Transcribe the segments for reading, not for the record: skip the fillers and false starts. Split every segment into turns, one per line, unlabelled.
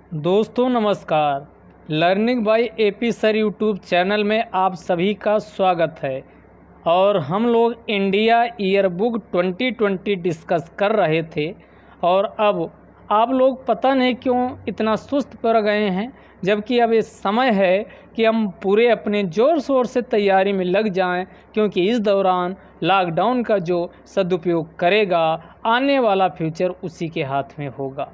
दोस्तों नमस्कार। Learning by AP sir YouTube channel में आप सभी का स्वागत है। और हम लोग इंडिया ईयर बुक 2020 डिस्कस कर रहे थे और अब आप लोग पता नहीं क्यों इतना सुस्त पड़ गए हैं, जबकि अब ये समय है कि हम पूरे अपने ज़ोर शोर से तैयारी में लग जाएं, क्योंकि इस दौरान लॉकडाउन का जो सदुपयोग करेगा आने वाला फ्यूचर उसी के हाथ में होगा।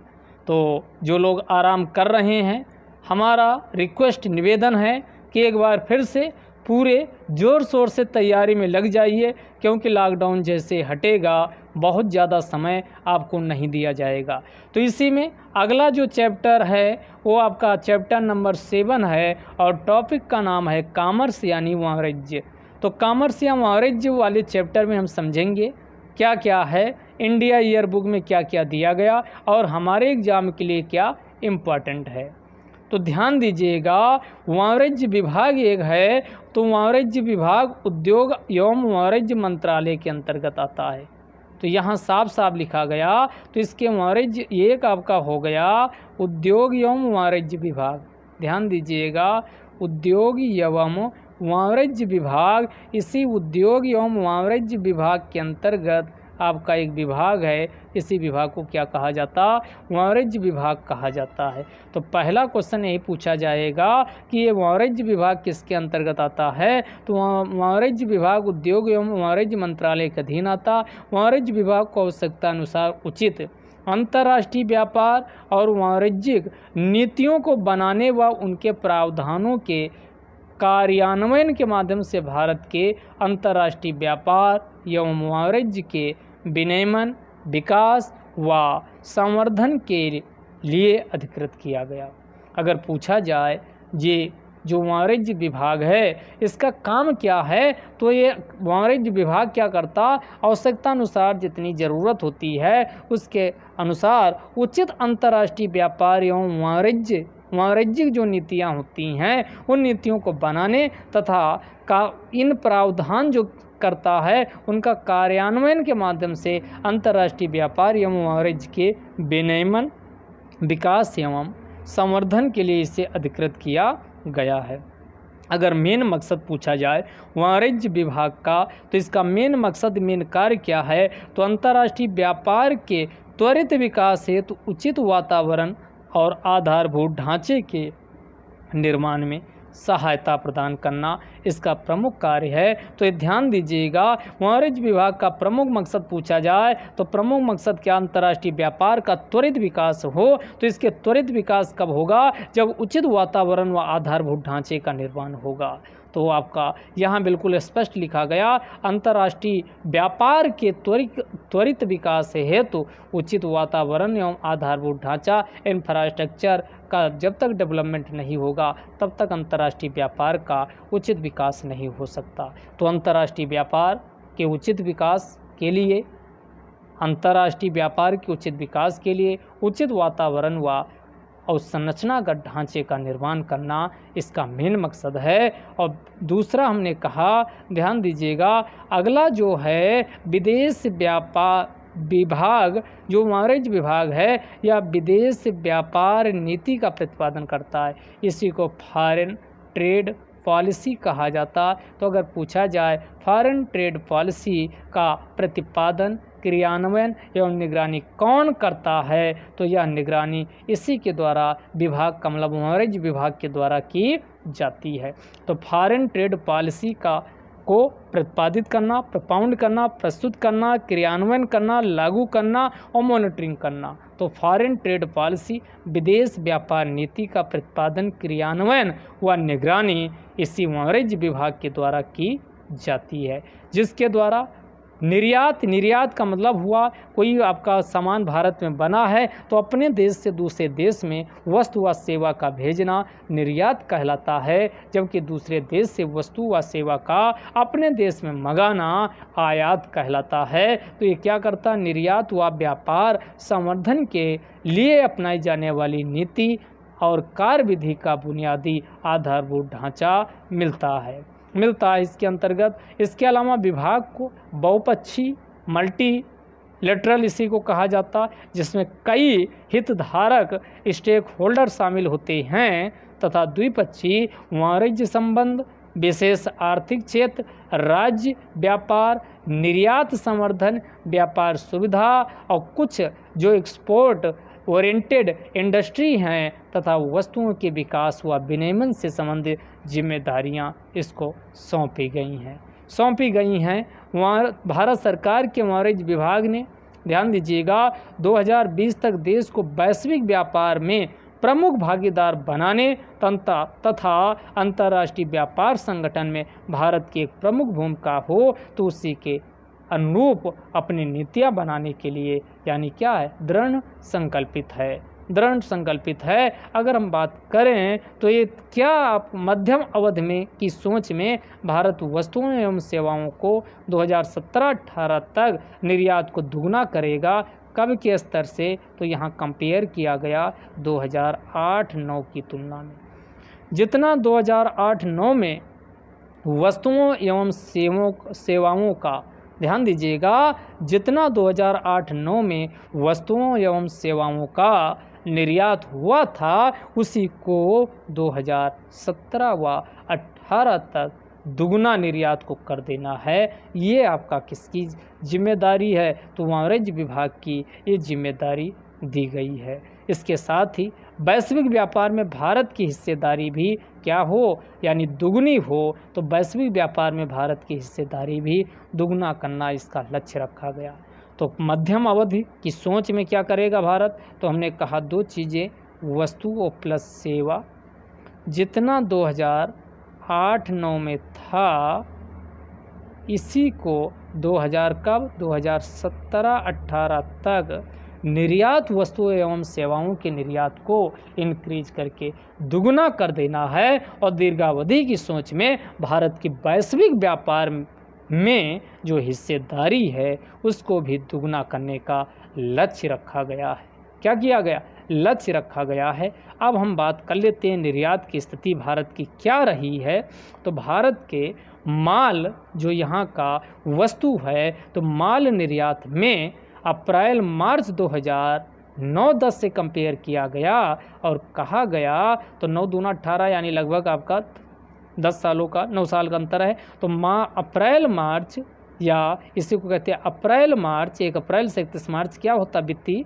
तो जो लोग आराम कर रहे हैं, हमारा रिक्वेस्ट निवेदन है कि एक बार फिर से पूरे ज़ोर शोर से तैयारी में लग जाइए, क्योंकि लॉकडाउन जैसे हटेगा बहुत ज़्यादा समय आपको नहीं दिया जाएगा। तो इसी में अगला जो चैप्टर है वो आपका चैप्टर नंबर 7 है और टॉपिक का नाम है कॉमर्स यानी वाणिज्य। तो कॉमर्स या वाणिज्य वाले चैप्टर में हम समझेंगे क्या क्या है, इंडिया ईयर बुक में क्या क्या दिया गया और हमारे एग्ज़ाम के लिए क्या इम्पोर्टेंट है। तो ध्यान दीजिएगा, वाणिज्य विभाग एक है, तो वाणिज्य विभाग उद्योग एवं वाणिज्य मंत्रालय के अंतर्गत आता है। तो यहाँ साफ साफ लिखा गया, तो इसके वाणिज्य एक आपका हो गया उद्योग एवं वाणिज्य विभाग। ध्यान दीजिएगा, उद्योग एवं वाणिज्य विभाग, इसी उद्योग एवं वाणिज्य विभाग के अंतर्गत आपका एक विभाग है। इसी विभाग को क्या कहा जाता? वाणिज्य विभाग कहा जाता है। तो पहला क्वेश्चन यही पूछा जाएगा कि ये वाणिज्य विभाग किसके अंतर्गत आता है। तो वाणिज्य विभाग उद्योग एवं वाणिज्य मंत्रालय के अधीन आता। वाणिज्य विभाग को आवश्यकता अनुसार उचित अंतर्राष्ट्रीय व्यापार और वाणिज्यिक नीतियों को बनाने व उनके प्रावधानों के कार्यान्वयन के माध्यम से भारत के अंतर्राष्ट्रीय व्यापार एवं वाणिज्य के विनियमन, विकास व संवर्धन के लिए अधिकृत किया गया। अगर पूछा जाए ये जो वाणिज्य विभाग है इसका काम क्या है, तो ये वाणिज्य विभाग क्या करता, आवश्यकता अनुसार जितनी ज़रूरत होती है उसके अनुसार उचित अंतर्राष्ट्रीय व्यापार एवं वाणिज्यिक जो नीतियाँ होती हैं उन नीतियों को बनाने तथा इन प्रावधान जो करता है उनका कार्यान्वयन के माध्यम से अंतर्राष्ट्रीय व्यापार एवं वाणिज्य के विनियमन, विकास एवं संवर्धन के लिए इसे अधिकृत किया गया है। अगर मेन मकसद पूछा जाए वाणिज्य विभाग का, तो इसका मेन मकसद, मेन कार्य क्या है, तो अंतर्राष्ट्रीय व्यापार के त्वरित विकास हेतु उचित वातावरण और आधारभूत ढांचे के निर्माण में सहायता प्रदान करना इसका प्रमुख कार्य है। तो ये ध्यान दीजिएगा, वाणिज्य विभाग का प्रमुख मकसद पूछा जाए तो प्रमुख मकसद क्या, अंतर्राष्ट्रीय व्यापार का त्वरित विकास हो। तो इसके त्वरित विकास कब होगा, जब उचित वातावरण व आधारभूत ढांचे का निर्माण होगा। तो आपका यहाँ बिल्कुल स्पष्ट लिखा गया, अंतर्राष्ट्रीय व्यापार के त्वरित विकास हेतु उचित वातावरण एवं आधारभूत ढांचा, इंफ्रास्ट्रक्चर का जब तक डेवलपमेंट नहीं होगा तब तक अंतर्राष्ट्रीय व्यापार का उचित विकास नहीं हो सकता। तो अंतर्राष्ट्रीय व्यापार के उचित विकास के लिए, अंतर्राष्ट्रीय व्यापार के उचित विकास के लिए उचित वातावरण व अवसंरचनागत ढांचे का निर्माण करना इसका मेन मकसद है। और दूसरा हमने कहा, ध्यान दीजिएगा, अगला जो है विदेश व्यापार विभाग, जो वाणिज्य विभाग है या विदेश व्यापार नीति का प्रतिपादन करता है, इसी को फॉरेन ट्रेड पॉलिसी कहा जाता। तो अगर पूछा जाए फॉरेन ट्रेड पॉलिसी का प्रतिपादन, क्रियान्वयन एवं निगरानी कौन करता है, तो यह निगरानी इसी के द्वारा विभाग का, मतलब वाणिज्य विभाग के द्वारा की जाती है। तो फॉरेन ट्रेड पॉलिसी को प्रतिपादित करना, propound करना, प्रस्तुत करना, क्रियान्वयन करना, लागू करना और मॉनिटरिंग करना। तो फॉरेन ट्रेड पॉलिसी, विदेश व्यापार नीति का प्रतिपादन, क्रियान्वयन व निगरानी इसी वाणिज्य विभाग के द्वारा की जाती है, जिसके द्वारा निर्यात का मतलब हुआ कोई आपका सामान भारत में बना है तो अपने देश से दूसरे देश में वस्तु व सेवा का भेजना निर्यात कहलाता है, जबकि दूसरे देश से वस्तु व सेवा का अपने देश में मंगाना आयात कहलाता है। तो ये क्या करता, निर्यात व व्यापार संवर्धन के लिए अपनाई जाने वाली नीति और कार्यविधि का बुनियादी आधारभूत ढांचा मिलता है इसके अंतर्गत। इसके अलावा विभाग को बहुपक्षीय, मल्टी बायलैटरल इसी को कहा जाता, जिसमें कई हितधारक स्टेक होल्डर शामिल होते हैं, तथा द्विपक्षीय वाणिज्य संबंध, विशेष आर्थिक क्षेत्र, राज्य व्यापार, निर्यात संवर्धन, व्यापार सुविधा और कुछ जो एक्सपोर्ट ओरिएंटेड इंडस्ट्री हैं तथा वस्तुओं के विकास व विनियमन से संबंधित जिम्मेदारियां इसको सौंपी गई हैं। वहाँ भारत सरकार के वाणिज्य विभाग ने, ध्यान दीजिएगा, 2020 तक देश को वैश्विक व्यापार में प्रमुख भागीदार बनाने तथा अंतर्राष्ट्रीय व्यापार संगठन में भारत की एक प्रमुख भूमिका हो, तो उसी के अनुरूप अपनी नीतियां बनाने के लिए यानी क्या है, दृढ़ संकल्पित है। अगर हम बात करें तो ये क्या आप मध्यम अवधि में की सोच में भारत वस्तुओं एवं सेवाओं को 2017-18 तक निर्यात को दुगना करेगा। कब के स्तर से, तो यहाँ कंपेयर किया गया 2008-9 की तुलना में। जितना 2008-9 में वस्तुओं एवं सेवाओं का, ध्यान दीजिएगा, जितना 2008-9 में वस्तुओं एवं सेवाओं का निर्यात हुआ था, उसी को 2017 व 18 तक दुगना निर्यात को कर देना है। ये आपका किसकी जिम्मेदारी है, तो वाणिज्य विभाग की ये जिम्मेदारी दी गई है। इसके साथ ही वैश्विक व्यापार में भारत की हिस्सेदारी भी क्या हो, यानी दुगनी हो, तो वैश्विक व्यापार में भारत की हिस्सेदारी भी दुगना करना इसका लक्ष्य रखा गया। तो मध्यम अवधि की सोच में क्या करेगा भारत, तो हमने कहा दो चीज़ें, वस्तु और प्लस सेवा। जितना 2008-9 में था, इसी को 2017-18 तक निर्यात वस्तुओं एवं सेवाओं के निर्यात को इंक्रीज करके दुगना कर देना है। और दीर्घावधि की सोच में भारत की वैश्विक व्यापार में जो हिस्सेदारी है उसको भी दुगना करने का लक्ष्य रखा गया है। क्या किया गया, लक्ष्य रखा गया है। अब हम बात कर लेते हैं निर्यात की स्थिति भारत की क्या रही है। तो भारत के माल जो यहाँ का वस्तु है, तो माल निर्यात में अप्रैल मार्च 2009-10 से कंपेयर किया गया और कहा गया, तो 9 दूना 18 यानी लगभग आपका 10 सालों का, 9 साल का अंतर है। तो अप्रैल मार्च, या इसी को कहते हैं अप्रैल मार्च, 1 अप्रैल से 31 मार्च क्या होता, वित्तीय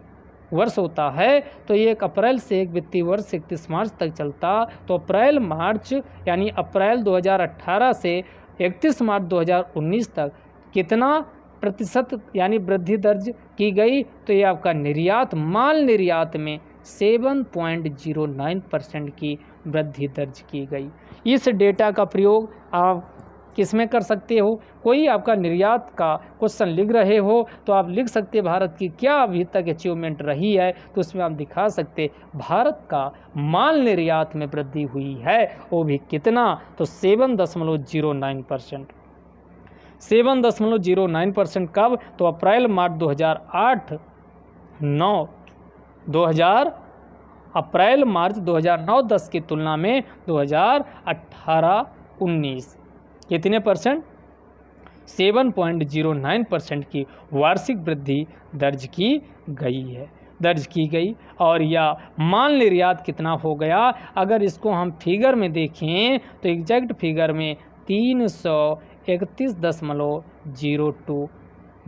वर्ष होता है। तो 1 अप्रैल से 1 वित्तीय वर्ष 31 मार्च तक चलता। तो अप्रैल मार्च यानी अप्रैल 2018 से 31 मार्च 2019 तक कितना प्रतिशत यानी वृद्धि दर्ज की गई, तो ये आपका निर्यात, माल निर्यात में 7.09% की वृद्धि दर्ज की गई। इस डेटा का प्रयोग आप किस में कर सकते हो, कोई आपका निर्यात का क्वेश्चन लिख रहे हो तो आप लिख सकते भारत की क्या अभी तक अचीवमेंट रही है, तो उसमें आप दिखा सकते भारत का माल निर्यात में वृद्धि हुई है, वो भी कितना, तो 7.09%। 7.09% कब, तो अप्रैल मार्च 2009-10 की तुलना में 2018-19 कितने परसेंट, 7.09% की वार्षिक वृद्धि दर्ज की गई। और या माल निर्यात कितना हो गया, अगर इसको हम फिगर में देखें तो एग्जैक्ट फिगर में 331.02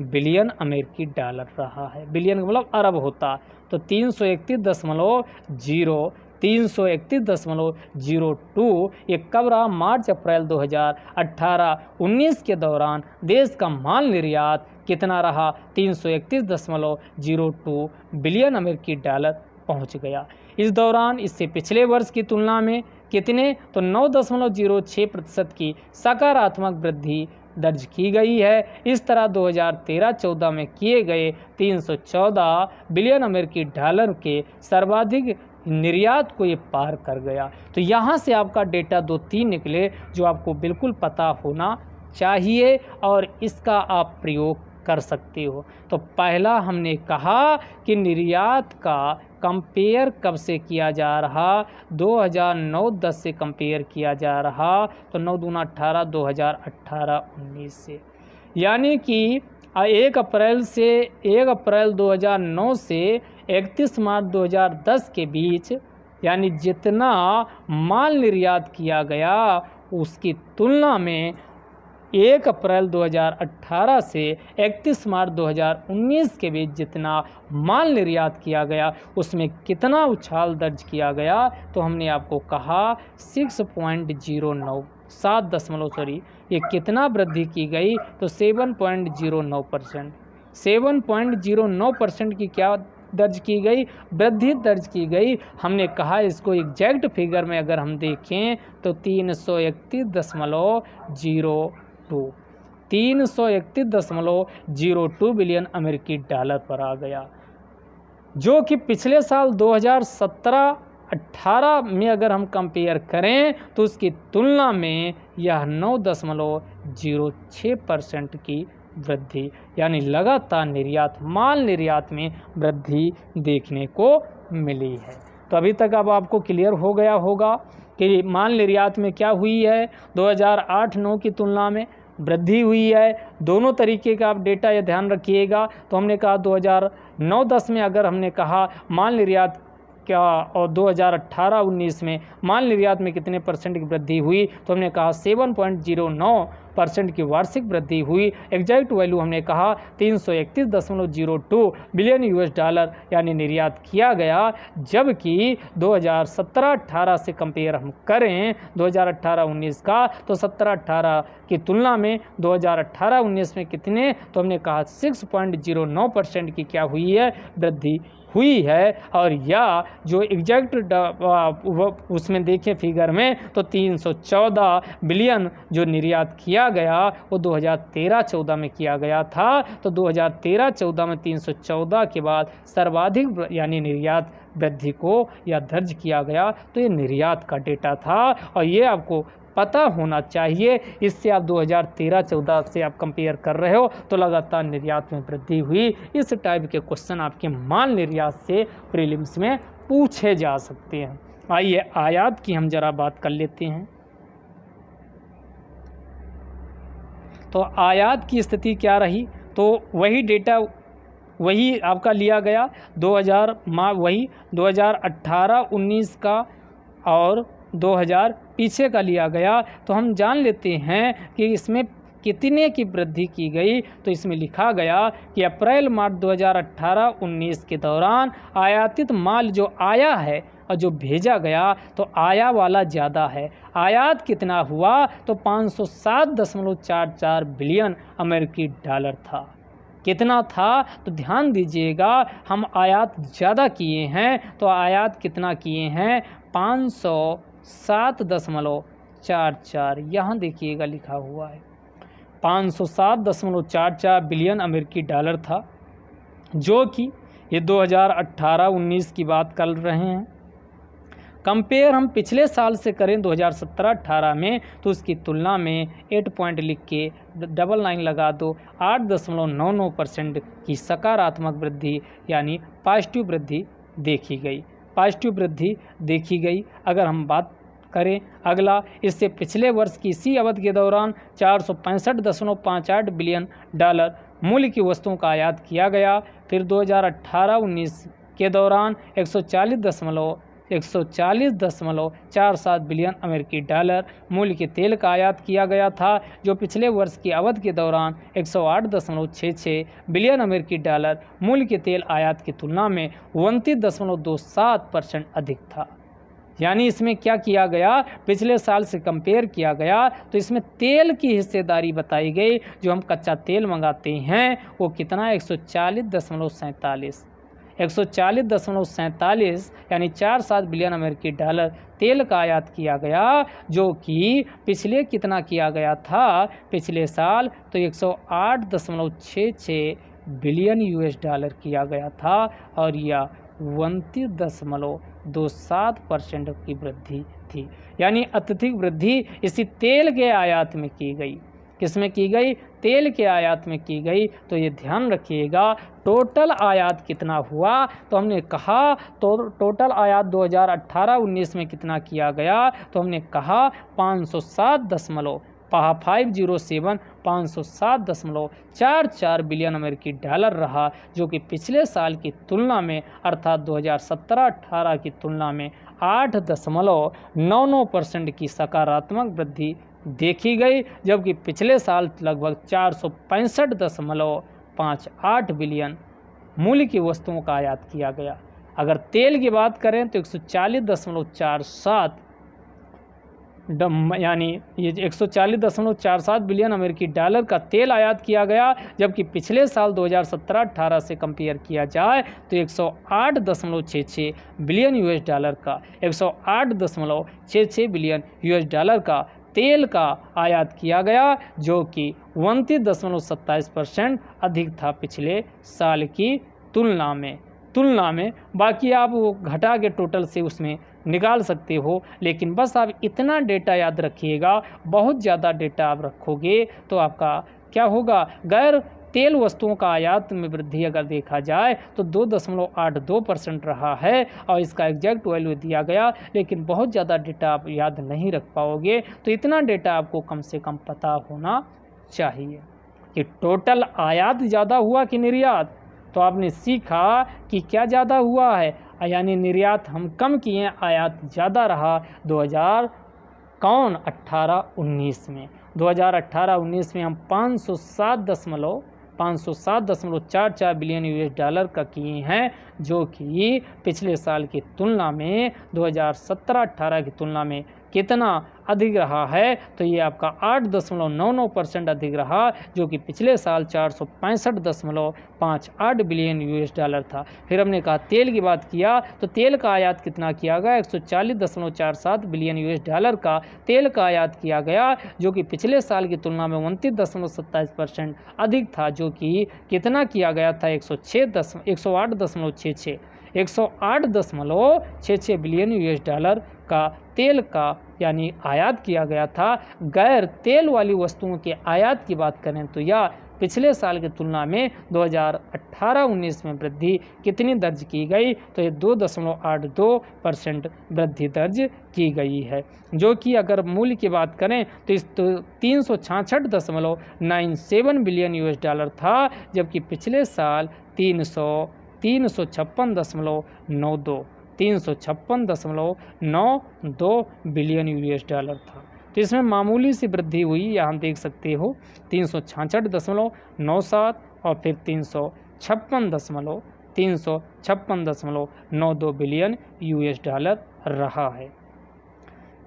बिलियन अमेरिकी डॉलर रहा है। बिलियन मतलब अरब होता, तो 331.02 ये कब रहा, मार्च अप्रैल 2018-19 के दौरान देश का माल निर्यात कितना रहा, 331.02 बिलियन अमेरिकी डॉलर पहुंच गया। इस दौरान इससे पिछले वर्ष की तुलना में कितने, तो 9.06% की सकारात्मक वृद्धि दर्ज की गई है। इस तरह 2013-14 में किए गए 314 बिलियन अमेरिकी डॉलर के सर्वाधिक निर्यात को ये पार कर गया। तो यहाँ से आपका डेटा 2-3 निकले जो आपको बिल्कुल पता होना चाहिए और इसका आप प्रयोग कर सकते हो। तो पहला हमने कहा कि निर्यात का कंपेयर कब से किया जा रहा, 2009-10 से कंपेयर किया जा रहा, तो 9 दूना 18, 2018-19 से, यानी कि 1 अप्रैल 2009 से 31 मार्च 2010 के बीच यानी जितना माल निर्यात किया गया उसकी तुलना में 1 अप्रैल 2018 से 31 मार्च 2019 के बीच जितना माल निर्यात किया गया उसमें कितना उछाल दर्ज किया गया, तो हमने आपको कहा 6.09 ये कितना वृद्धि की गई, तो 7.09%। 7.09% की क्या दर्ज की गई, वृद्धि दर्ज की गई। हमने कहा इसको एग्जैक्ट फिगर में अगर हम देखें तो 331.02 बिलियन अमेरिकी डॉलर पर आ गया, जो कि पिछले साल 2017-18 में अगर हम कंपेयर करें तो उसकी तुलना में यह 9.06% की वृद्धि यानी लगातार माल निर्यात में वृद्धि देखने को मिली है। तो अभी तक अब आपको क्लियर हो गया होगा कि माल निर्यात में क्या हुई है, 2008-9 की तुलना में वृद्धि हुई है। दोनों तरीके का आप डेटा ये ध्यान रखिएगा। तो हमने कहा 2009-10 में अगर हमने कहा माल निर्यात क्या और 2018-19 में माल निर्यात में कितने परसेंट की वृद्धि हुई, तो हमने कहा 7.09% की वार्षिक वृद्धि हुई। एग्जैक्ट वैल्यू हमने कहा 331.02 बिलियन यूएस डॉलर यानी निर्यात किया गया। जबकि 2017-18 से कंपेयर हम करें 2018-19 का, तो 17-18 की तुलना में 2018-19 में कितने, तो हमने कहा 6.09% की क्या हुई है, वृद्धि हुई है। और या जो एग्जैक्ट उसमें देखें फिगर में तो 314 बिलियन जो निर्यात किया गया वो 2013-14 में किया गया था। तो 2013-14 में 314 के बाद सर्वाधिक यानी निर्यात वृद्धि को या दर्ज किया गया। तो ये निर्यात का डेटा था और ये आपको पता होना चाहिए। इससे आप 2013-14 से आप कंपेयर कर रहे हो तो लगातार निर्यात में वृद्धि हुई। इस टाइप के क्वेश्चन आपके माल निर्यात से प्रीलिम्स में पूछे जा सकते हैं। आइए आयात की हम जरा बात कर लेते हैं। तो आयात की स्थिति क्या रही, तो वही डेटा वही आपका लिया गया 2018-19 का और 2000 पीछे का लिया गया। तो हम जान लेते हैं कि इसमें कितने की वृद्धि की गई। तो इसमें लिखा गया कि अप्रैल मार्च 2018-19 के दौरान आयातित माल जो आया है और जो भेजा गया तो आया वाला ज़्यादा है। आयात कितना हुआ, तो 507.44 बिलियन अमेरिकी डॉलर था। कितना था, तो ध्यान दीजिएगा हम आयात ज़्यादा किए हैं। तो आयात कितना किए हैं, 507.44, यहाँ देखिएगा लिखा हुआ है 507.44 बिलियन अमेरिकी डॉलर था, जो कि ये 2018-19 की बात कर रहे हैं। कंपेयर हम पिछले साल से करें 2017-18 में तो उसकी तुलना में 8 पॉइंट लिख के 99 लगा दो, 8.99% की सकारात्मक वृद्धि यानी पॉजिटिव वृद्धि देखी गई। अगर हम बात करें अगला, इससे पिछले वर्ष की इसी अवधि के दौरान 465.58 बिलियन डॉलर मूल्य की वस्तुओं का आयात किया गया। फिर 2018-19 के दौरान 140.47 बिलियन अमेरिकी डॉलर मूल्य के तेल का आयात किया गया था, जो पिछले वर्ष की अवधि के दौरान 108.66 बिलियन अमेरिकी डॉलर मूल्य के तेल आयात की तुलना में 29.27% अधिक था। यानी इसमें क्या किया गया, पिछले साल से कंपेयर किया गया तो इसमें तेल की हिस्सेदारी बताई गई। जो हम कच्चा तेल मंगाते हैं वो कितना, 140.47 यानी 47 बिलियन अमेरिकी डॉलर तेल का आयात किया गया, जो कि पिछले कितना किया गया था, पिछले साल तो 108.66 बिलियन यूएस डॉलर किया गया था और यह 29.27% की वृद्धि थी। यानी अत्यधिक वृद्धि इसी तेल के आयात में की गई। किसमें की गई, तेल के आयात में की गई। तो ये ध्यान रखिएगा टोटल आयात कितना हुआ, तो हमने कहा तो टोटल आयात 2018-19 में कितना किया गया, तो हमने कहा 507.507 507.44 बिलियन अमेरिकी डॉलर रहा, जो कि पिछले साल की तुलना में अर्थात 2017-18 की तुलना में 8.99% की सकारात्मक वृद्धि देखी गई, जबकि पिछले साल लगभग 465.58 बिलियन मूल्य की वस्तुओं का आयात किया गया। अगर तेल की बात करें तो 140.47 यानी ये 140.47 बिलियन अमेरिकी डॉलर का तेल आयात किया गया, जबकि पिछले साल 2017-18 से कंपेयर किया जाए तो 108.66 बिलियन यूएस डॉलर का 108.66 बिलियन यूएस डॉलर का तेल का आयात किया गया, जो कि 29.27% अधिक था पिछले साल की तुलना में। बाकी आप वो घटा के टोटल से उसमें निकाल सकते हो, लेकिन बस आप इतना डेटा याद रखिएगा। बहुत ज़्यादा डेटा आप रखोगे तो आपका क्या होगा, गैर तेल वस्तुओं का आयात में वृद्धि अगर देखा जाए तो 2.82% रहा है और इसका एग्जैक्ट वैल्यू दिया गया, लेकिन बहुत ज़्यादा डेटा आप याद नहीं रख पाओगे। तो इतना डेटा आपको कम से कम पता होना चाहिए कि टोटल आयात ज़्यादा हुआ कि निर्यात। तो आपने सीखा कि क्या ज़्यादा हुआ है, यानी निर्यात हम कम किए, आयात ज़्यादा रहा 2018-19 में। 2018-19 में हम 507.44 बिलियन यूएस डॉलर का किए हैं, जो कि पिछले साल की तुलना में 2017-18 की तुलना में कितना अधिक रहा है, तो ये आपका 8.99% अधिक रहा, जो कि पिछले साल 465.58 बिलियन यूएस डॉलर था। फिर हमने कहा तेल की बात किया तो तेल का आयात कितना किया गया, 140.47 बिलियन यूएस डॉलर का तेल का आयात किया गया, जो कि पिछले साल की तुलना में 29.27% अधिक था, जो कि कितना किया गया था 108.66 बिलियन यूएस डॉलर का तेल का यानी आयात किया गया था। गैर तेल वाली वस्तुओं के आयात की बात करें तो यह पिछले साल की तुलना में 2018-19 में वृद्धि कितनी दर्ज की गई, तो ये 2.82% वृद्धि दर्ज की गई है, जो कि अगर मूल्य की बात करें तो इस 366.97 बिलियन यूएस डॉलर था, जबकि पिछले साल 356.92 बिलियन यूएस डॉलर था। तो इसमें मामूली सी वृद्धि हुई, यहाँ देख सकते हो 366.97 और फिर 356.92 बिलियन यूएस डॉलर रहा है।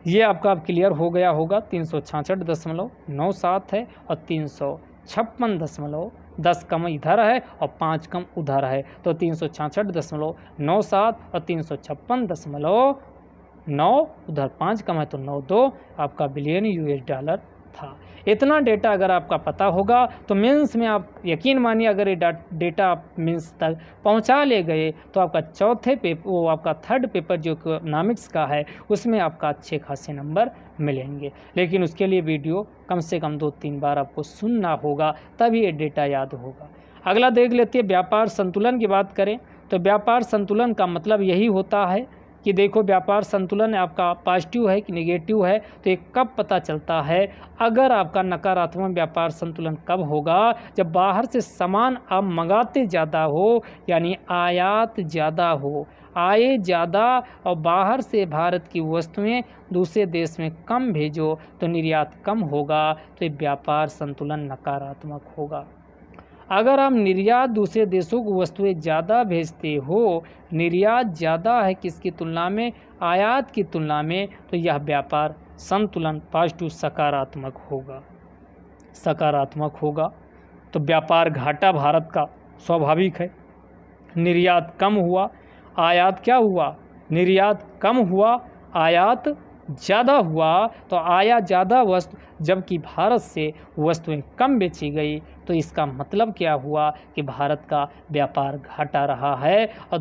ये आपका अब क्लियर हो गया होगा। 366.97 है और 356.10 कम इधर है और 5 कम उधर है, तो 366.97 और 356.9 उधर 5 कम है तो 92 आपका बिलियन यूएस डॉलर था। इतना डेटा अगर आपका पता होगा तो मेंस में आप यकीन मानिए अगर ये डेटा आप मेंस तक पहुंचा ले गए तो आपका आपका थर्ड पेपर जो इकोनॉमिक्स का है उसमें आपका अच्छे खासे नंबर मिलेंगे। लेकिन उसके लिए वीडियो कम से कम 2-3 बार आपको सुनना होगा, तभी ये डेटा याद होगा। अगला देख लेते हैं व्यापार संतुलन की बात करें तो व्यापार संतुलन का मतलब यही होता है कि देखो व्यापार संतुलन आपका पॉजिटिव है कि नेगेटिव है, तो ये कब पता चलता है, अगर आपका नकारात्मक व्यापार संतुलन कब होगा, जब बाहर से सामान आप मंगाते ज़्यादा हो, यानी आयात ज़्यादा हो, आय ज़्यादा और बाहर से भारत की वस्तुएं दूसरे देश में कम भेजो तो निर्यात कम होगा, तो ये व्यापार संतुलन नकारात्मक होगा। अगर आप निर्यात दूसरे देशों को वस्तुएं ज़्यादा भेजते हो, निर्यात ज़्यादा है किसकी तुलना में, आयात की तुलना में, तो यह व्यापार संतुलन पॉजिटिव सकारात्मक होगा। तो व्यापार घाटा भारत का स्वाभाविक है। निर्यात कम हुआ, आयात क्या हुआ, निर्यात कम हुआ, आयात ज़्यादा हुआ, तो आयात ज़्यादा वस्तु जबकि भारत से वस्तुएं कम बेची गई, तो इसका मतलब क्या हुआ कि भारत का व्यापार घाटा रहा है। और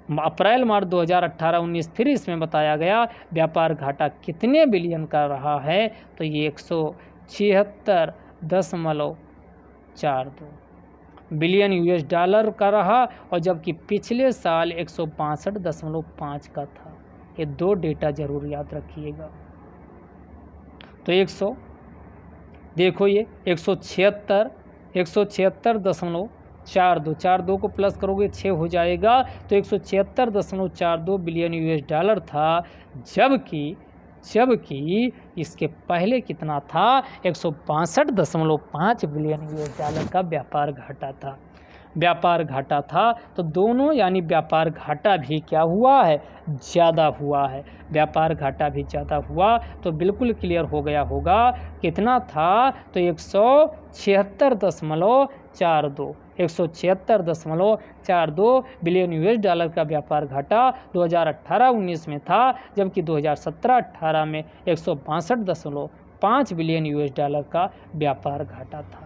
अप्रैल मार्च 2018-19 फिर इसमें बताया गया व्यापार घाटा कितने बिलियन का रहा है, तो ये 176.42 बिलियन यूएस डॉलर का रहा, और जबकि पिछले साल 162.5 का था। ये दो डेटा जरूर याद रखिएगा। तो देखो ये 176.42, 42 को प्लस करोगे 6 हो जाएगा, तो 176.42 बिलियन यूएस डॉलर था। जबकि इसके पहले कितना था, 162.5 बिलियन यूएस डॉलर का व्यापार घाटा था। तो दोनों यानी व्यापार घाटा भी क्या हुआ है, ज़्यादा हुआ है। व्यापार घाटा भी ज़्यादा हुआ तो बिल्कुल क्लियर हो गया होगा कितना था, तो 176.42 बिलियन यूएस डॉलर का व्यापार घाटा 2018-19 में था, जबकि 2017-18 में 162.5 बिलियन यूएस डॉलर का व्यापार घाटा था।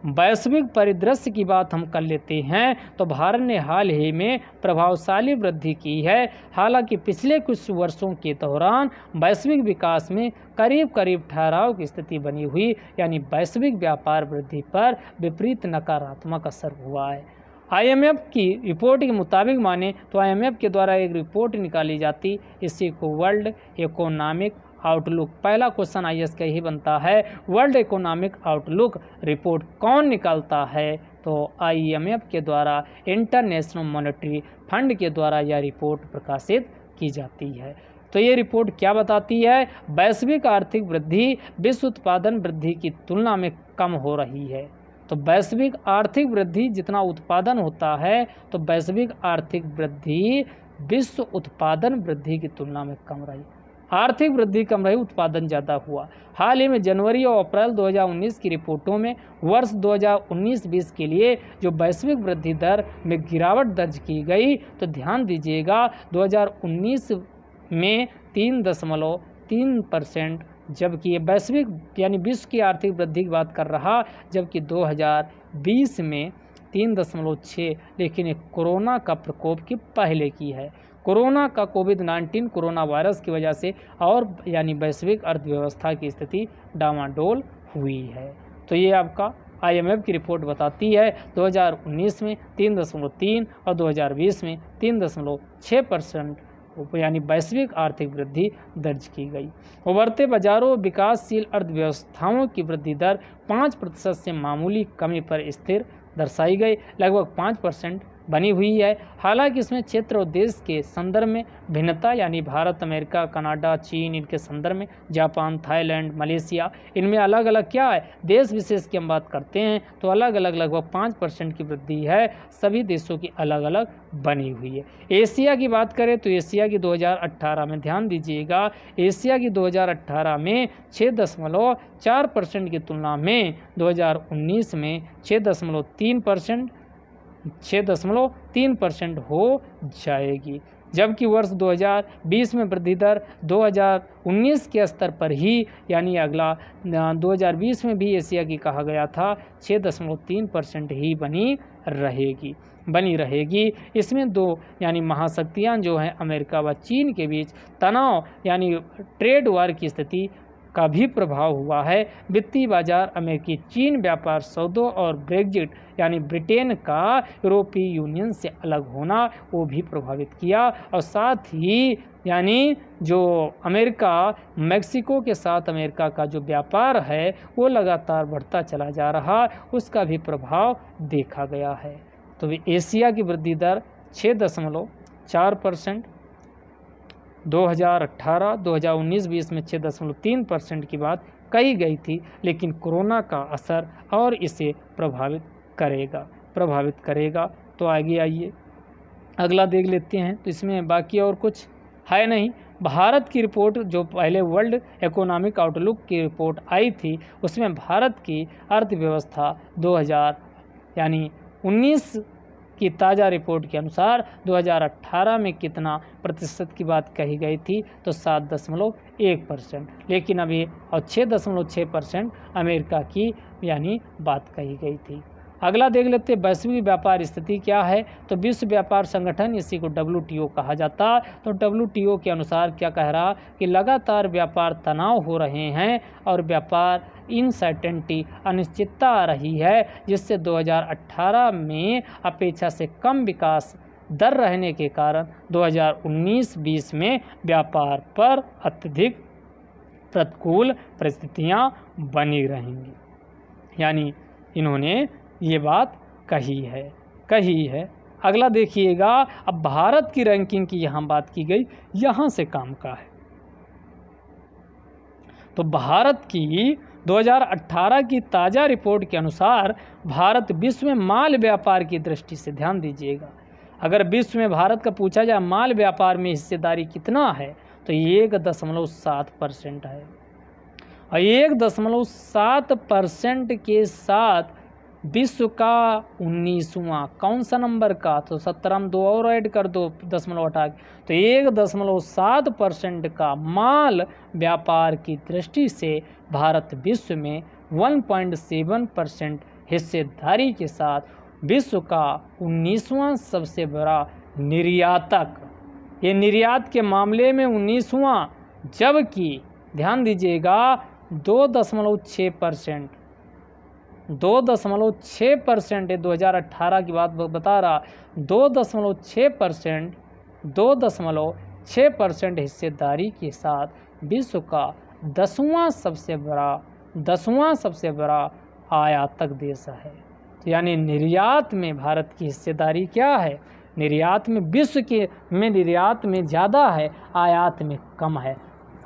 वैश्विक परिदृश्य की बात हम कर लेते हैं तो भारत ने हाल ही में प्रभावशाली वृद्धि की है। हालांकि पिछले कुछ वर्षों के दौरान वैश्विक विकास में करीब ठहराव की स्थिति बनी हुई, यानी वैश्विक व्यापार वृद्धि पर विपरीत नकारात्मक असर हुआ है। IMF की रिपोर्ट के मुताबिक माने तो IMF के द्वारा एक रिपोर्ट निकाली जाती, इसी को वर्ल्ड इकोनॉमिक आउटलुक, पहला क्वेश्चन IAS का ही बनता है, वर्ल्ड इकोनॉमिक आउटलुक रिपोर्ट कौन निकालता है, तो IMF के द्वारा, इंटरनेशनल मॉनेटरी फंड के द्वारा यह रिपोर्ट प्रकाशित की जाती है। तो ये रिपोर्ट क्या बताती है, वैश्विक आर्थिक वृद्धि विश्व उत्पादन वृद्धि की तुलना में कम हो रही है। तो वैश्विक आर्थिक वृद्धि जितना उत्पादन होता है, तो वैश्विक आर्थिक वृद्धि विश्व उत्पादन वृद्धि की तुलना में कम रही। आर्थिक वृद्धि कम रही, उत्पादन ज़्यादा हुआ। हाल ही में जनवरी और अप्रैल 2019 की रिपोर्टों में वर्ष 2019-20 के लिए जो वैश्विक वृद्धि दर में गिरावट दर्ज की गई, तो ध्यान दीजिएगा 2019 में 3.3%, जबकि ये वैश्विक यानी विश्व की आर्थिक वृद्धि की बात कर रहा, जबकि 2020 में 3.6, लेकिन ये कोरोना का प्रकोप की पहले की है। कोरोना का कोविड-19 कोरोना वायरस की वजह से और यानी वैश्विक अर्थव्यवस्था की स्थिति डामाडोल हुई है। तो ये आपका IMF की रिपोर्ट बताती है 2019 में 3.3 और 2020 में 3.6% यानी वैश्विक आर्थिक वृद्धि दर्ज की गई। उभरते बाजारों विकासशील अर्थव्यवस्थाओं की वृद्धि दर 5% से मामूली कमी पर स्थिर दर्शाई गई, लगभग 5% बनी हुई है। हालांकि इसमें क्षेत्र और देश के संदर्भ में भिन्नता, यानी भारत, अमेरिका, कनाडा, चीन, इनके संदर्भ में जापान, थाईलैंड, मलेशिया, इनमें अलग अलग क्या है, देश विशेष की हम बात करते हैं तो अलग अलग लगभग 5% की वृद्धि है, सभी देशों की अलग अलग बनी हुई है। एशिया की बात करें तो एशिया की 2018 में, ध्यान दीजिएगा, एशिया की 2018 में 6.4% की तुलना में 2019 में 6.3% हो जाएगी। जबकि वर्ष 2020 में वृद्धि दर 2019 के स्तर पर ही, यानी अगला 2020 में भी एशिया की कहा गया था 6.3% ही बनी रहेगी। इसमें दो यानी महाशक्तियाँ जो हैं अमेरिका व चीन के बीच तनाव यानी ट्रेड वार की स्थिति का भी प्रभाव हुआ है। वित्तीय बाजार, अमेरिकी चीन व्यापार सौदों और ब्रेग्जिट यानी ब्रिटेन का यूरोपीय यूनियन से अलग होना, वो भी प्रभावित किया। और साथ ही यानी जो अमेरिका, मैक्सिको के साथ अमेरिका का जो व्यापार है वो लगातार बढ़ता चला जा रहा, उसका भी प्रभाव देखा गया है। तो एशिया की वृद्धि दर 6.4%, 2018-2019-20 में 6.3% की बात कही गई थी, लेकिन कोरोना का असर और इसे प्रभावित करेगा। तो आगे आइए अगला देख लेते हैं। तो इसमें बाकी और कुछ है नहीं। भारत की रिपोर्ट जो पहले वर्ल्ड इकोनॉमिक आउटलुक की रिपोर्ट आई थी, उसमें भारत की अर्थव्यवस्था 2019 की ताज़ा रिपोर्ट के अनुसार 2018 में कितना प्रतिशत की बात कही गई थी, तो 7.1%, लेकिन अभी और 6.6% अमेरिका की यानी बात कही गई थी। अगला देख लेते हैं वैश्विक व्यापार स्थिति क्या है। तो विश्व व्यापार संगठन, इसी को WTO कहा जाता, तो WTO के अनुसार क्या कह रहा कि लगातार व्यापार तनाव हो रहे हैं और व्यापार इनसर्टेनिटी अनिश्चितता आ रही है, जिससे 2018 में अपेक्षा से कम विकास दर रहने के कारण 2019-20 में व्यापार पर अत्यधिक प्रतिकूल परिस्थितियां बनी रहेंगी। यानी इन्होंने ये बात कही है। अगला देखिएगा, अब भारत की रैंकिंग की यहाँ बात की गई, यहाँ से काम का है। तो भारत की 2018 की ताज़ा रिपोर्ट के अनुसार भारत विश्व में माल व्यापार की दृष्टि से, ध्यान दीजिएगा, अगर विश्व में भारत का पूछा जाए माल व्यापार में हिस्सेदारी कितना है तो 1.7% है। और 1.7% के साथ विश्व का 19वां कौन सा नंबर का, तो 17 में 2 और ऐड कर दो, दशमलव हटा के, तो 1.7% का माल व्यापार की दृष्टि से भारत विश्व में 1.7% हिस्सेदारी के साथ विश्व का 19वां सबसे बड़ा निर्यातक, ये निर्यात के मामले में 19वां, जबकि ध्यान दीजिएगा 2.6%, 2.6% 2018 की बात बता रहा, 2.6% हिस्सेदारी के साथ विश्व का 10वां सबसे बड़ा आयातक देश है। तो यानी निर्यात में भारत की हिस्सेदारी क्या है, निर्यात में विश्व के में निर्यात में ज़्यादा है, आयात में कम है,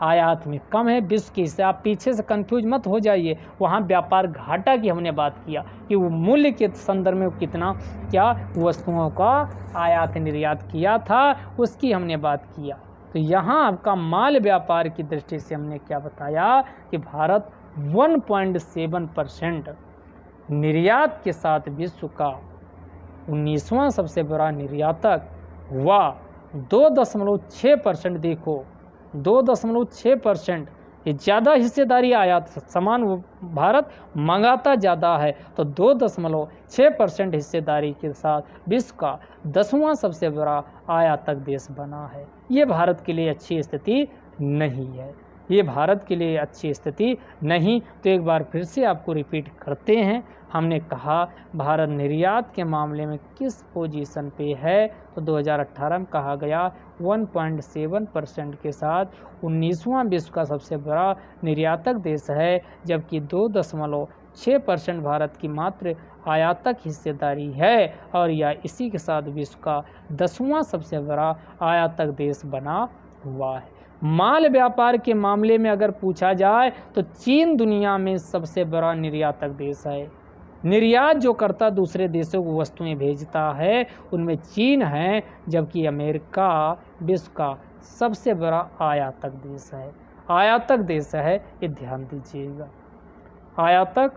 आयात में कम है विश्व के हिस्से। आप पीछे से कंफ्यूज मत हो जाइए, वहाँ व्यापार घाटा की हमने बात किया कि वो मूल्य के संदर्भ में कितना क्या वस्तुओं का आयात निर्यात किया था, उसकी हमने बात किया। तो यहाँ आपका माल व्यापार की दृष्टि से हमने क्या बताया कि भारत 1.7% निर्यात के साथ विश्व का 19वां सबसे बड़ा निर्यातक हुआ। 2.6%, देखो 2.6%, ये ज़्यादा हिस्सेदारी आयात, सामान भारत मंगाता ज़्यादा है, तो 2.6% हिस्सेदारी के साथ विश्व का 10वां सबसे बड़ा आयातक देश बना है। ये भारत के लिए अच्छी स्थिति नहीं है, ये भारत के लिए अच्छी स्थिति नहीं। तो एक बार फिर से आपको रिपीट करते हैं, हमने कहा भारत निर्यात के मामले में किस पोजीशन पे है, तो 2018 में कहा गया 1.7% के साथ 19वां विश्व का सबसे बड़ा निर्यातक देश है, जबकि 2.6% भारत की मात्र आयातक हिस्सेदारी है और यह इसी के साथ विश्व का 10वां सबसे बड़ा आयातक देश बना हुआ है। माल व्यापार के मामले में अगर पूछा जाए तो चीन दुनिया में सबसे बड़ा निर्यातक देश है। निर्यात जो करता दूसरे देशों को वस्तुएं भेजता है उनमें चीन है, जबकि अमेरिका विश्व का सबसे बड़ा आयातक देश है। आयातक देश है, ये ध्यान दीजिएगा। आयातक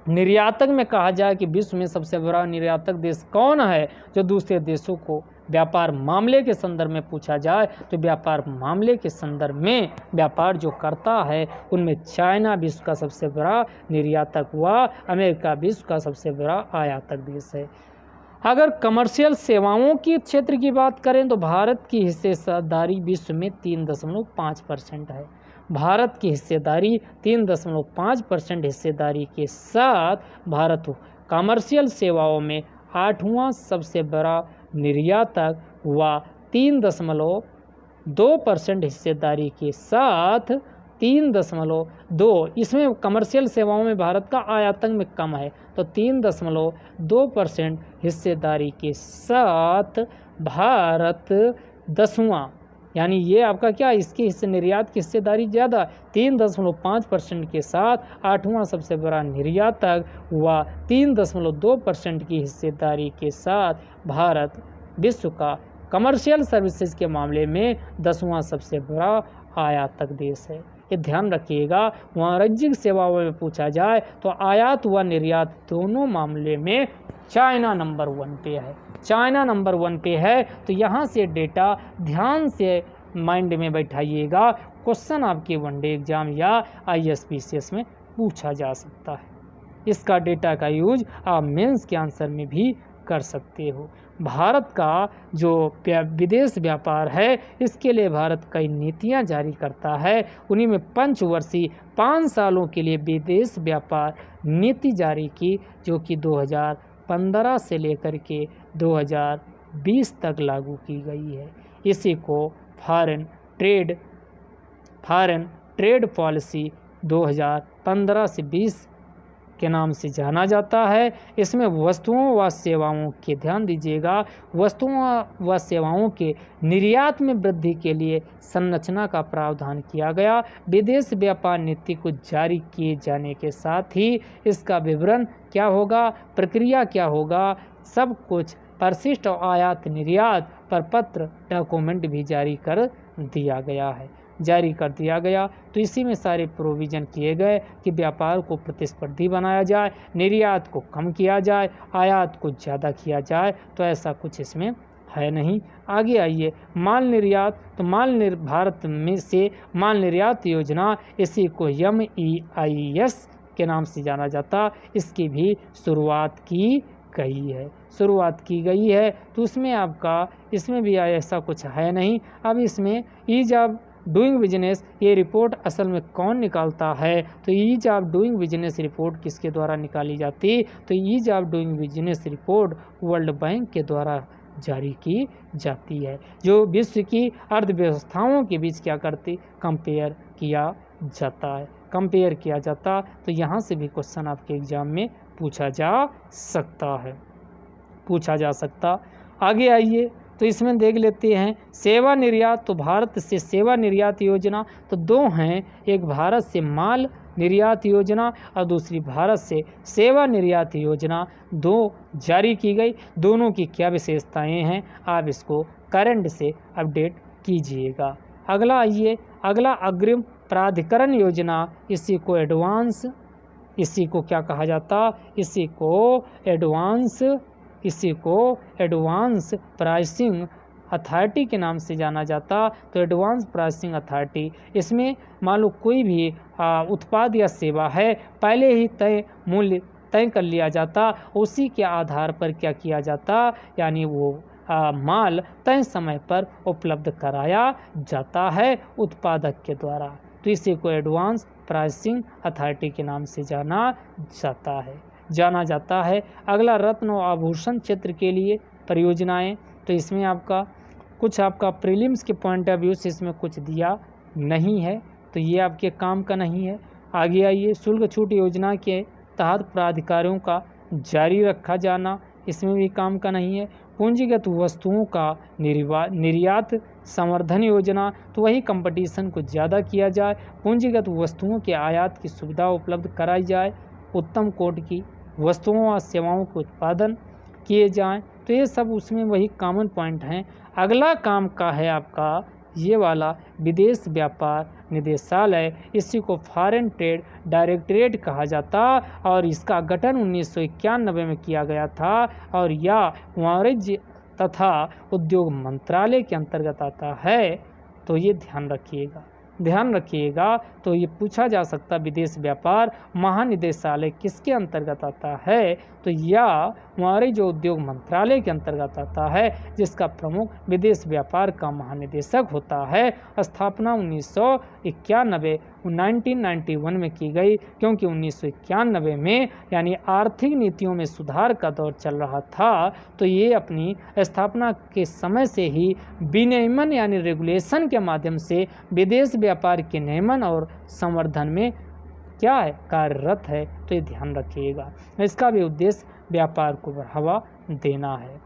निर्यातक में कहा जाए कि विश्व में सबसे बड़ा निर्यातक देश कौन है, जो दूसरे देशों को व्यापार मामले के संदर्भ में पूछा जाए तो व्यापार मामले के संदर्भ में व्यापार जो करता है उनमें चाइना विश्व का सबसे बड़ा निर्यातक हुआ, अमेरिका विश्व का सबसे बड़ा आयातक देश है। अगर कमर्शियल सेवाओं की क्षेत्र की बात करें तो भारत की हिस्सेदारी विश्व में 3.5% है। भारत की हिस्सेदारी 3.5% हिस्सेदारी के साथ भारत कमर्शियल सेवाओं में 8वां सबसे बड़ा निर्यातक हुआ। 3.2% हिस्सेदारी के साथ 3.2, इसमें कमर्शियल सेवाओं में भारत का आयातक में कम है, तो 3.2% हिस्सेदारी के साथ भारत 10वां, यानी ये आपका क्या, इसके हिस्से निर्यात की हिस्सेदारी ज़्यादा, 3.5% के साथ 8वां सबसे बड़ा निर्यातक हुआ। 3.2% की हिस्सेदारी के साथ भारत विश्व का कमर्शियल सर्विसेज के मामले में 10वां सबसे बड़ा आयातक देश है। ये ध्यान रखिएगा। वाणिज्यिक सेवाओं में पूछा जाए तो आयात व निर्यात दोनों मामले में चाइना नंबर 1 पे है, चाइना नंबर 1 पे है। तो यहाँ से डेटा ध्यान से माइंड में बैठाइएगा, क्वेश्चन आपके वनडे एग्जाम या ISPCS में पूछा जा सकता है। इसका डेटा का यूज आप मेंस के आंसर में भी कर सकते हो। भारत का जो विदेश व्यापार है इसके लिए भारत कई नीतियां जारी करता है, उन्हीं में पंचवर्षीय 5 सालों के लिए विदेश व्यापार नीति जारी की, जो कि 2015 से लेकर के 2020 तक लागू की गई है। इसी को फॉरेन ट्रेड पॉलिसी 2015 से 20 के नाम से जाना जाता है। इसमें वस्तुओं व सेवाओं के, ध्यान दीजिएगा, वस्तुओं व सेवाओं के निर्यात में वृद्धि के लिए संरचना का प्रावधान किया गया। विदेश व्यापार नीति को जारी किए जाने के साथ ही इसका विवरण क्या होगा, प्रक्रिया क्या होगा, सब कुछ परिशिष्ट और आयात निर्यात पर पत्र डॉक्यूमेंट भी जारी कर दिया गया। तो इसी में सारे प्रोविज़न किए गए कि व्यापार को प्रतिस्पर्धी बनाया जाए, निर्यात को कम किया जाए, आयात को ज़्यादा किया जाए। तो ऐसा कुछ इसमें है नहीं। आगे आइए, माल निर्यात। तो भारत में से माल निर्यात योजना, इसी को MEIS के नाम से जाना जाता, इसकी भी शुरुआत की गई है। तो इसमें भी ऐसा कुछ है नहीं। अब इसमें ईज ऑफ डूइंग बिजनेस, ये रिपोर्ट असल में कौन निकालता है? तो ease of doing business report किसके द्वारा निकाली जाती? तो ease of doing business report World Bank के द्वारा जारी की जाती है, जो विश्व की अर्थव्यवस्थाओं के बीच क्या करती, कंपेयर किया जाता। तो यहाँ से भी क्वेश्चन आपके एग्जाम में पूछा जा सकता। आगे आइए, तो इसमें देख लेते हैं सेवा निर्यात। तो भारत से सेवा निर्यात योजना तो दो हैं, एक भारत से माल निर्यात योजना और दूसरी भारत से सेवा निर्यात योजना, दो जारी की गई। दोनों की क्या विशेषताएं हैं, आप इसको करंट से अपडेट कीजिएगा। अगला आइए, अगला अग्रिम प्राधिकरण योजना, इसी को क्या कहा जाता, इसी को एडवांस प्राइसिंग अथॉरिटी के नाम से जाना जाता। तो एडवांस प्राइसिंग अथॉरिटी, इसमें मान लो कोई भी उत्पाद या सेवा है, पहले ही मूल्य तय कर लिया जाता, उसी के आधार पर क्या किया जाता, यानी वो माल तय समय पर उपलब्ध कराया जाता है उत्पादक के द्वारा। तो इसी को एडवांस प्राइसिंग अथॉरिटी के नाम से जाना जाता है। अगला रत्न और आभूषण क्षेत्र के लिए परियोजनाएं। तो इसमें आपका प्रीलिम्स के पॉइंट ऑफ व्यू से इसमें कुछ दिया नहीं है, तो ये आपके काम का नहीं है। आगे आइए, शुल्क छूट योजना के तहत प्राधिकारियों का जारी रखा जाना, इसमें भी काम का नहीं है। पूंजीगत वस्तुओं का निर्यात संवर्धन योजना, तो वही कंपटीशन को ज़्यादा किया जाए, पूंजीगत वस्तुओं के आयात की सुविधा उपलब्ध कराई जाए, उत्तम कोटि की वस्तुओं और सेवाओं के उत्पादन किए जाएं। तो ये सब उसमें वही कॉमन पॉइंट हैं। अगला काम का है आपका ये वाला विदेश व्यापार निदेशालय, इसी को फॉरेन ट्रेड डायरेक्टरेट कहा जाता, और इसका गठन 1991 में किया गया था, और यह वाणिज्य तथा उद्योग मंत्रालय के अंतर्गत आता है। तो ये ध्यान रखिएगा। तो ये पूछा जा सकता, विदेश व्यापार महानिदेशालय किसके अंतर्गत आता है? तो यह वाणिज्य उद्योग मंत्रालय के अंतर्गत आता है, जिसका प्रमुख विदेश व्यापार का महानिदेशक होता है। स्थापना 1991 में की गई, क्योंकि 1991 में यानी आर्थिक नीतियों में सुधार का दौर चल रहा था। तो ये अपनी स्थापना के समय से ही विनियमन यानी रेगुलेशन के माध्यम से विदेश व्यापार के नियमन और संवर्धन में क्या है, कार्यरत है। तो ये ध्यान रखिएगा, इसका भी उद्देश्य व्यापार को बढ़ावा देना है।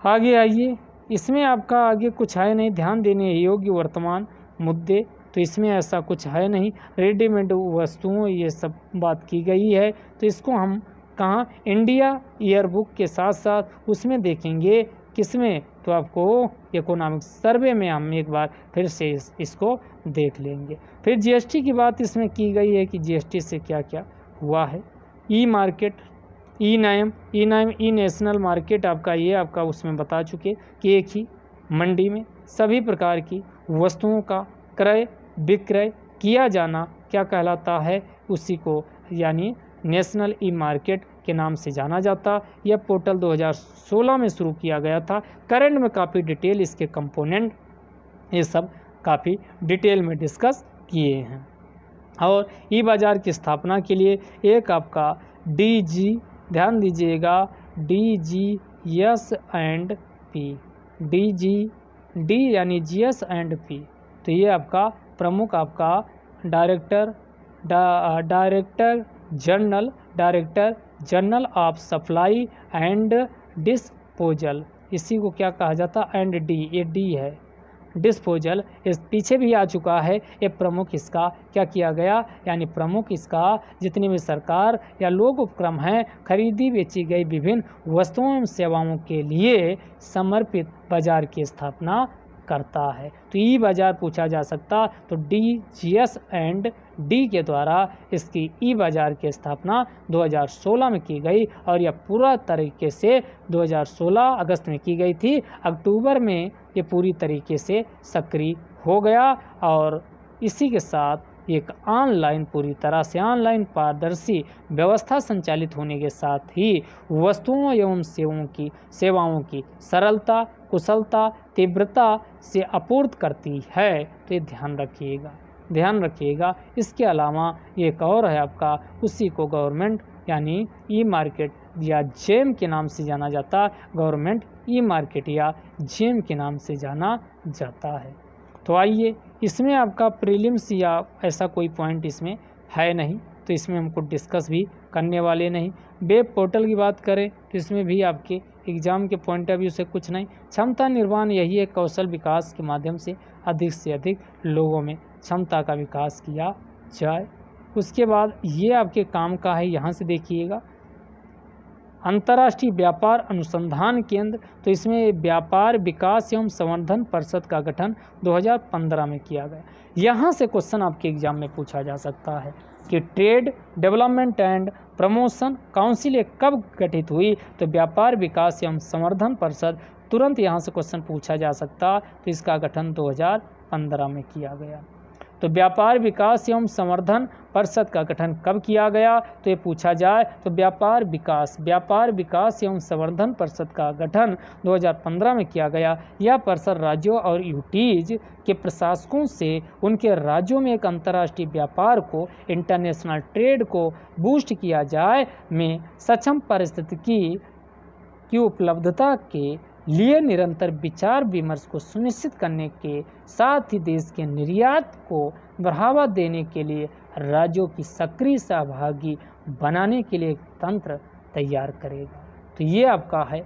आगे आइए, इसमें आपका आगे कुछ है नहीं, ध्यान देने योग्य वर्तमान मुद्दे। तो इसमें ऐसा कुछ है नहीं, रेडीमेड वस्तुओं ये सब बात की गई है। तो इसको हम कहाँ, इंडिया ईयर बुक के साथ साथ उसमें देखेंगे, किसमें, तो आपको इकोनॉमिक सर्वे में हम एक बार फिर से इसको देख लेंगे। फिर जीएसटी की बात इसमें की गई है कि जीएसटी से क्या क्या हुआ है। ई मार्केट, ई नाम, ई नेशनल मार्केट आपका उसमें बता चुके कि एक ही मंडी में सभी प्रकार की वस्तुओं का क्रय विक्रय किया जाना क्या कहलाता है, उसी को यानी नेशनल ई मार्केट के नाम से जाना जाता। यह पोर्टल 2016 में शुरू किया गया था। करंट में काफ़ी डिटेल इसके कंपोनेंट ये सब काफ़ी डिटेल में डिस्कस किए हैं। और ई बाज़ार की स्थापना के लिए एक आपका DG, ध्यान दीजिएगा, DGS&P, D यानी GS&P, तो ये आपका प्रमुख आपका director general of supply and disposal, इसी को क्या कहा जाता एंड डी, ये डी है डिस्पोजल, इस पीछे भी आ चुका है। ये प्रमुख इसका क्या किया गया, यानी प्रमुख इसका जितनी भी सरकार या लोक उपक्रम हैं खरीदी बेची गई विभिन्न वस्तुओं एवं सेवाओं के लिए समर्पित बाजार की स्थापना करता है। तो ई बाजार पूछा जा सकता, तो DGS एंड डी के द्वारा इसकी ई बाजार की स्थापना 2016 में की गई और यह पूरा तरीके से 2016 अगस्त में की गई थी। अक्टूबर में ये पूरी तरीके से सक्रिय हो गया और इसी के साथ एक ऑनलाइन, पूरी तरह से ऑनलाइन पारदर्शी व्यवस्था संचालित होने के साथ ही वस्तुओं एवं सेवाओं की सरलता, कुशलता, तीव्रता से आपूर्ति करती है। तो ये ध्यान रखिएगा। इसके अलावा एक और है आपका, उसी को गवर्नमेंट यानी ई मार्केट या जेम के नाम से जाना जाता, गवर्नमेंट ई मार्केट या जेम के नाम से जाना जाता है। तो आइए, इसमें आपका प्रीलिम्स या ऐसा कोई पॉइंट इसमें है नहीं, तो इसमें हमको डिस्कस भी करने वाले नहीं। वेब पोर्टल की बात करें तो इसमें भी आपके एग्ज़ाम के पॉइंट ऑफ व्यू से कुछ नहीं। क्षमता निर्माण यही है, कौशल विकास के माध्यम से अधिक लोगों में क्षमता का विकास किया जाए। उसके बाद ये आपके काम का है, यहाँ से देखिएगा अंतर्राष्ट्रीय व्यापार अनुसंधान केंद्र, तो इसमें व्यापार विकास एवं संवर्धन परिषद का गठन 2015 में किया गया। यहाँ से क्वेश्चन आपके एग्जाम में पूछा जा सकता है कि trade development and promotion council कब गठित हुई, तो व्यापार विकास एवं संवर्धन परिषद, तुरंत यहाँ से क्वेश्चन पूछा जा सकता, तो इसका गठन 2015 में किया गया। तो व्यापार विकास एवं संवर्धन परिषद का गठन कब किया गया, तो ये पूछा जाए तो व्यापार विकास एवं संवर्धन परिषद का गठन 2015 में किया गया। यह परिषद राज्यों और यूटीज के प्रशासकों से उनके राज्यों में एक अंतर्राष्ट्रीय व्यापार को, इंटरनेशनल ट्रेड को बूस्ट किया जाए में सक्षम परिस्थिति की उपलब्धता के लिए निरंतर विचार विमर्श को सुनिश्चित करने के साथ ही देश के निर्यात को बढ़ावा देने के लिए राज्यों की सक्रिय सहभागी बनाने के लिए एक तंत्र तैयार करेगा। तो ये आपका है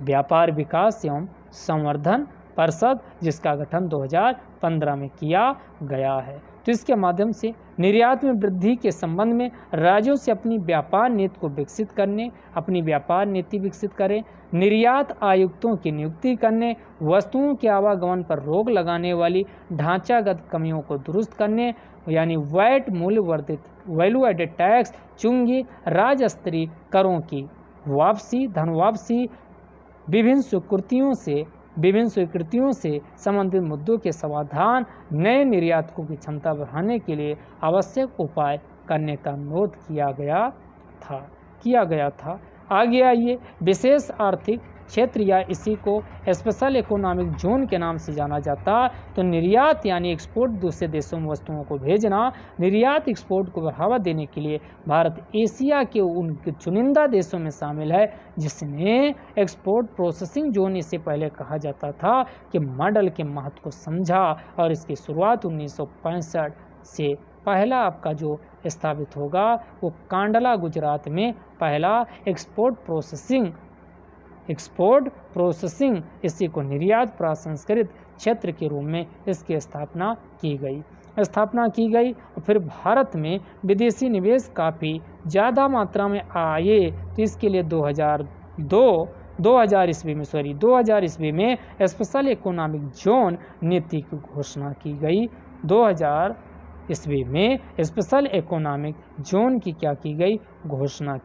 व्यापार विकास एवं संवर्धन परिषद, जिसका गठन 2015 में किया गया है। तो इसके माध्यम से निर्यात में वृद्धि के संबंध में राज्यों से अपनी व्यापार नीति को विकसित करने, अपनी व्यापार नीति विकसित करें, निर्यात आयुक्तों की नियुक्ति करने, वस्तुओं के आवागमन पर रोक लगाने वाली ढांचागत कमियों को दुरुस्त करने, यानी वैट मूल्य वर्धित वैल्यू एडेड टैक्स, चुंगी, राज्य स्तरीय करों की वापसी, धन वापसी, विभिन्न स्वीकृतियों से संबंधित मुद्दों के समाधान, नए निर्यातकों की क्षमता बढ़ाने के लिए आवश्यक उपाय करने का अनुरोध किया गया था। आगे आइए, विशेष आर्थिक क्षेत्र या इसी को स्पेशल इकोनॉमिक जोन के नाम से जाना जाता, तो निर्यात यानी एक्सपोर्ट दूसरे देशों में वस्तुओं को भेजना, निर्यात एक्सपोर्ट को बढ़ावा देने के लिए भारत एशिया के उनके चुनिंदा देशों में शामिल है, जिसने एक्सपोर्ट प्रोसेसिंग जोन इसे पहले कहा जाता था कि मॉडल के महत्व को समझा और इसकी शुरुआत 1965 से पहला आपका जो स्थापित होगा वो कांडला गुजरात में पहला एक्सपोर्ट प्रोसेसिंग इसी को निर्यात प्रसंस्कृत क्षेत्र के रूप में इसकी स्थापना की गई और फिर भारत में विदेशी निवेश काफ़ी ज़्यादा मात्रा में आए, तो इसके लिए 2000 ईस्वी में स्पेशल इकोनॉमिक जोन नीति की घोषणा की गई। 2000 ईस्वी में स्पेशल इकोनॉमिक जोन की क्या की गई, घोषणा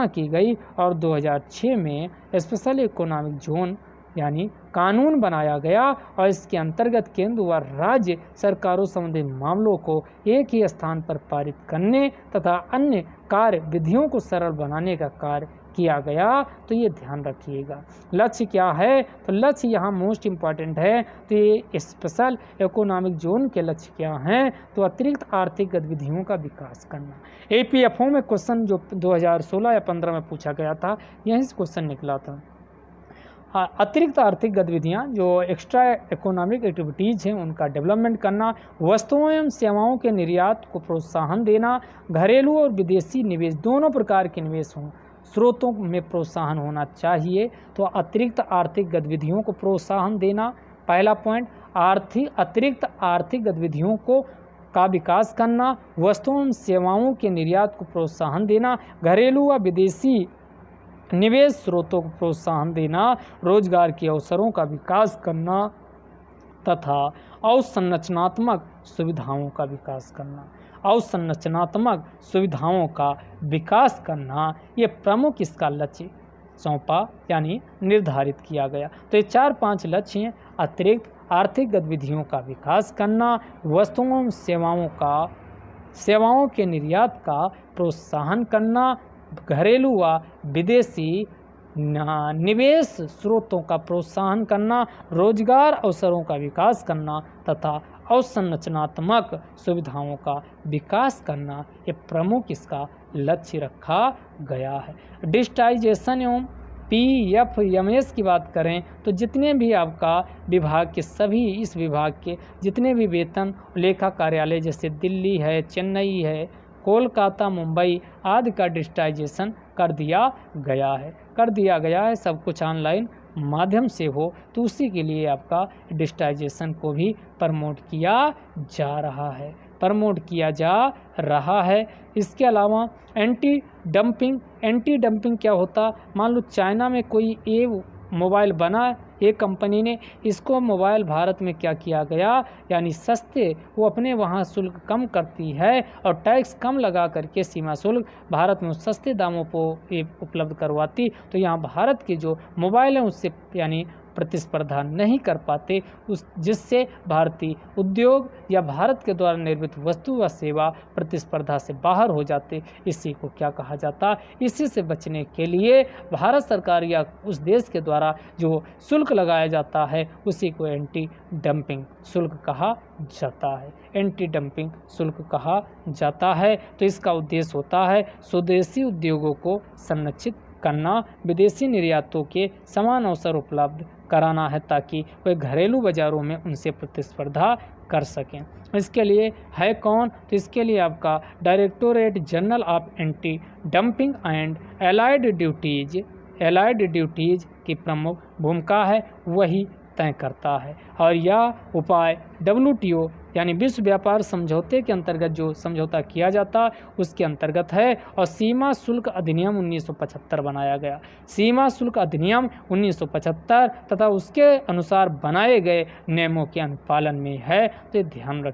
की गई और 2006 में स्पेशल इकोनॉमिक जोन यानी कानून बनाया गया और इसके अंतर्गत केंद्र व राज्य सरकारों संबंधित मामलों को एक ही स्थान पर पारित करने तथा अन्य कार्य विधियों को सरल बनाने का कार्य किया गया। तो ये ध्यान रखिएगा। लक्ष्य क्या है, तो लक्ष्य यहाँ मोस्ट इम्पॉर्टेंट है। तो ये स्पेशल इकोनॉमिक जोन के लक्ष्य क्या हैं, तो अतिरिक्त आर्थिक गतिविधियों का विकास करना। APFO में क्वेश्चन जो 2016 या 15 में पूछा गया था, यहीं से क्वेश्चन निकला था। अतिरिक्त आर्थिक गतिविधियां जो एक्स्ट्रा इकोनॉमिक एक्टिविटीज़ हैं उनका डेवलपमेंट करना, वस्तुओं एवं सेवाओं के निर्यात को प्रोत्साहन देना, घरेलू और विदेशी निवेश दोनों प्रकार के निवेश हों स्रोतों में प्रोत्साहन होना चाहिए। तो अतिरिक्त आर्थिक गतिविधियों को प्रोत्साहन देना पहला पॉइंट, अतिरिक्त आर्थिक गतिविधियों का विकास करना, वस्तुओं एवं सेवाओं के निर्यात को प्रोत्साहन देना, घरेलू व विदेशी निवेश स्रोतों को प्रोत्साहन देना, रोजगार के अवसरों का विकास करना तथा अवसंरचनात्मक सुविधाओं का विकास करना। अवसंरचनात्मक सुविधाओं का विकास करना ये प्रमुख इसका लक्ष्य सौंपा यानी निर्धारित किया गया। तो ये 4-5 लक्ष्य हैं। अतिरिक्त आर्थिक गतिविधियों का विकास करना, वस्तुओं सेवाओं के निर्यात का प्रोत्साहन करना, घरेलू व विदेशी निवेश स्रोतों का प्रोत्साहन करना, रोजगार अवसरों का विकास करना तथा अवसंरचनात्मक सुविधाओं का विकास करना ये प्रमुख इसका लक्ष्य रखा गया है। डिजिटाइजेशन एवं PFMS की बात करें तो जितने भी आपका विभाग के सभी इस विभाग के जितने भी वेतन लेखा कार्यालय जैसे दिल्ली है, चेन्नई है, कोलकाता, मुंबई आदि का डिजिटाइजेशन कर दिया गया है। सब कुछ ऑनलाइन माध्यम से हो तो उसी के लिए आपका डिजिटाइजेशन को भी प्रमोट किया जा रहा है। इसके अलावा एंटी डंपिंग क्या होता, मान लो चाइना में कोई मोबाइल बना एक कंपनी ने, इसको मोबाइल भारत में क्या किया गया यानी सस्ते, वो अपने वहाँ शुल्क कम करती है और टैक्स कम लगा करके सीमा शुल्क भारत में सस्ते दामों पर उपलब्ध करवाती। तो यहाँ भारत के जो मोबाइल हैं उससे यानी प्रतिस्पर्धा नहीं कर पाते, जिससे भारतीय उद्योग या भारत के द्वारा निर्मित वस्तु व सेवा प्रतिस्पर्धा से बाहर हो जाते। इसी को क्या कहा जाता, इसी से बचने के लिए भारत सरकार या उस देश के द्वारा जो शुल्क लगाया जाता है उसी को एंटी डंपिंग शुल्क कहा जाता है। तो इसका उद्देश्य होता है स्वदेशी उद्योगों को संरक्षित करना, विदेशी निर्यातों के समान अवसर उपलब्ध कराना है ताकि वे घरेलू बाजारों में उनसे प्रतिस्पर्धा कर सकें। इसके लिए है कौन, तो इसके लिए आपका directorate general of anti dumping and allied duties की प्रमुख भूमिका है, वही तय करता है। और यह उपाय WTO यानी विश्व व्यापार समझौते के अंतर्गत जो समझौता किया जाता उसके अंतर्गत है। और सीमा शुल्क अधिनियम 1975 बनाया गया। सीमा शुल्क अधिनियम 1975 तथा उसके अनुसार बनाए गए नियमों के अनुपालन में है। तो ध्यान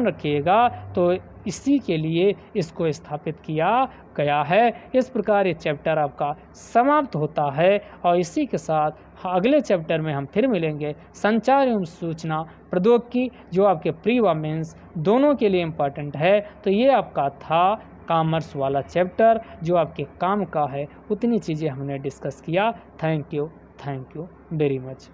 रखिएगा। तो इसी के लिए इसको स्थापित किया गया है। इस प्रकार ये चैप्टर आपका समाप्त होता है और इसी के साथ अगले चैप्टर में हम फिर मिलेंगे। संचार एवं सूचना प्रौद्योगिकी जो आपके प्री व मेंस दोनों के लिए इम्पॉर्टेंट है। तो ये आपका था कॉमर्स वाला चैप्टर जो आपके काम का है। उतनी चीज़ें हमने डिस्कस किया। Thank you very much.